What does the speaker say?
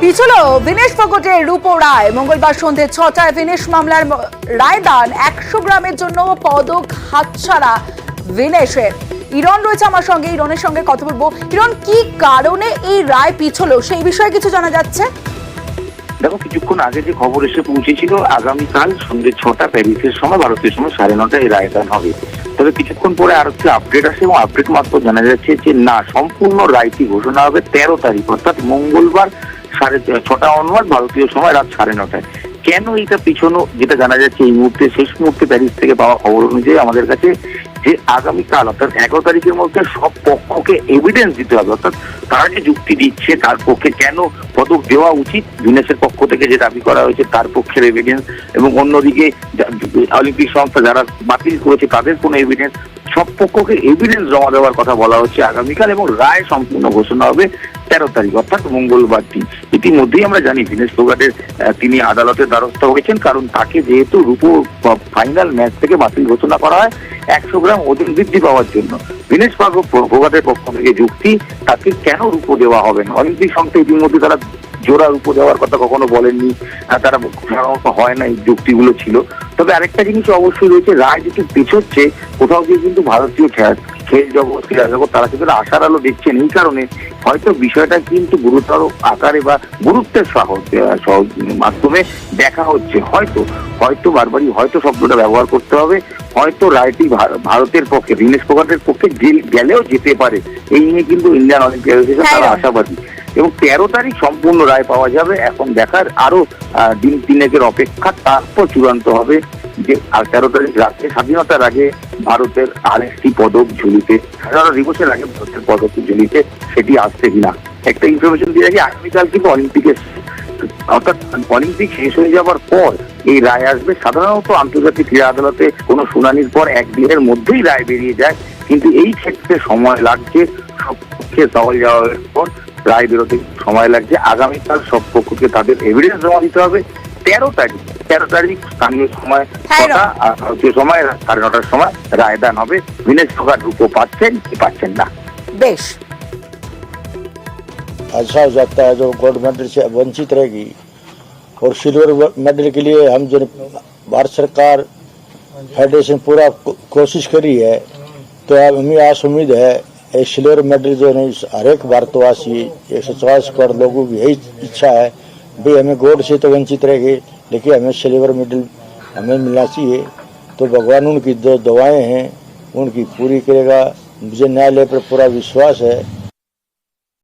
পিছলো বিনেশ ফোগটের রূপো রায়। মঙ্গলবার সন্ধ্যে 6টায় বিনেশ মামলার রায়দান 100 গ্রামের জন্য পদক হাতছাড়া বিনেশের। ইরন রয়েছে আমার সঙ্গে, ইরনের সঙ্গে কথা বলবো। ইরন, কি কারণে এই রায় পিছলো সেই বিষয়ে কিছু জানা যাচ্ছে? দেখো, কিছুক্ষণ আগে যে খবর এসে পৌঁছেছিল আগামীকাল সন্ধ্যে 6টা প্যারিসের সময়, ভারতীয় সময় 9:30 এই রায়দান হবে। তবে কিছুক্ষণ পরে আর একটি আপডেট আসে এবং আপডেট মাত্র জানা যাচ্ছে যে না, সম্পূর্ণ রায়টি ঘোষণা হবে 13 তারিখ অর্থাৎ মঙ্গলবার 6:30 অনওয়ার্ড ভারতীয় সময় রাত 9:30। কেন এইটা পিছনো, যেটা জানা যাচ্ছে এই মুহূর্তে, শেষ মুহূর্তে প্যারিস থেকে পাওয়া খবর অনুযায়ী আমাদের কাছে যে আগামীকাল অর্থাৎ 11 তারিখের মধ্যে সব পক্ষকে এভিডেন্স দিতে হবে, অর্থাৎ তারা যে যুক্তি দিচ্ছে তার পক্ষে কেন পদক দেওয়া উচিত, বিনেশের পক্ষ থেকে যে দাবি করা হয়েছে তার পক্ষের এভিডেন্স, এবং অন্যদিকে অলিম্পিক সংস্থা যারা বাতিল করেছে তাদের কোনো এভিডেন্স, সব পক্ষকে এভিডেন্স জমা দেওয়ার কথা বলা হচ্ছে আগামীকাল, এবং রায় সম্পূর্ণ ঘোষণা হবে 13 তারিখ অর্থাৎ মঙ্গলবার দিন। ইতিমধ্যেই আমরা জানি বিনেশ ফোগাটের তিনি আদালতের দ্বারস্থ হয়েছেন, কারণ তাকে যেহেতু রূপো ফাইনাল ম্যাচ থেকে বাতিল ঘোষণা করা হয় 100 গ্রাম ওজন বৃদ্ধি পাওয়ার জন্য। বিনেশ ফোগাটের পক্ষ থেকে যুক্তি, তাকে কেন রূপো দেওয়া হবে না। অলিম্পিক সংস্থা ইতিমধ্যে তারা জোড়া রূপো দেওয়ার কথা কখনো বলেননি, তারা সাধারণত হয় না, এই যুক্তিগুলো ছিল। তবে আরেকটা জিনিস অবশ্যই রয়েছে, রায় যেটি পেছোচ্ছে কোথাও গিয়ে কিন্তু ভারতীয় খেল জগৎ, ক্রীড়া জগৎ তারা কিন্তু আশার আলো দেখছেন। এই কারণে হয়তো বিষয়টা কিন্তু গুরুতর আকারে বা গুরুত্বের মাধ্যমে দেখা হচ্ছে। হয়তো বারবারই হয়তো শব্দটা ব্যবহার করতে হবে, হয়তো রায়টি ভারতের পক্ষে, বিনেশ ফোগাটের পক্ষে গেলেও যেতে পারে। এই নিয়ে কিন্তু ইন্ডিয়ান অলিম্পিক অ্যাসোসিয়েশন তারা আশাবাদী, এবং 13 তারিখ সম্পূর্ণ রায় পাওয়া যাবে। এখন দেখার আরো দিন তিনেকের অপেক্ষা, তারপর চূড়ান্ত হবে যে 13 তারিখ রাতে স্বাধীনতার আগে ভারতের আরেকটি পদক ঝুলিতে, 18 দিবসের আগে ভারতের পদক ঝুলিতে সেটি আসছে কিনা। একটা ইনফরমেশন দিয়ে রাখি, আগামীকাল কিন্তু অর্থাৎ অলিম্পিক শেষ হয়ে যাওয়ার পর এই রায় আসবে। সাধারণত আন্তর্জাতিক ক্রীড়া আদালতে কোনো শুনানির পর একদিনের মধ্যেই রায় বেরিয়ে যায়, কিন্তু এই ক্ষেত্রে সময় লাগছে। সব পক্ষে সওয়াল জবাবের পর রায় বেরোতে সময় লাগছে। আগামীকাল সব পক্ষকে তাদের এভিডেন্স জমা দিতে হবে। 13 তারিখ স্থানীয় সময় 6টা আর ভারতীয় সময় 9:30 সময় রায়দান হবে। বিনেশ ফোগাট রূপো পাচ্ছেন কি পাচ্ছেন না। বেশ, ऐसा हो सकता है जो गोल्ड मेडल से वंचित रहेगी, और सिल्वर मेडल के लिए हम जो भारत सरकार फेडरेशन पूरा कोशिश करी है, तो अब हमें आस उम्मीद है एक सिल्वर मेडल जो है हर एक भारतवासी 140 करोड़ लोगों की यही इच्छा है भाई हमें गोल्ड से तो वंचित रहेगी, लेकिन हमें सिल्वर मेडल हमें मिलना चाहिए। तो भगवान उनकी जो दुआएं हैं उनकी पूरी करेगा, मुझे न्यायालय पर पूरा विश्वास है।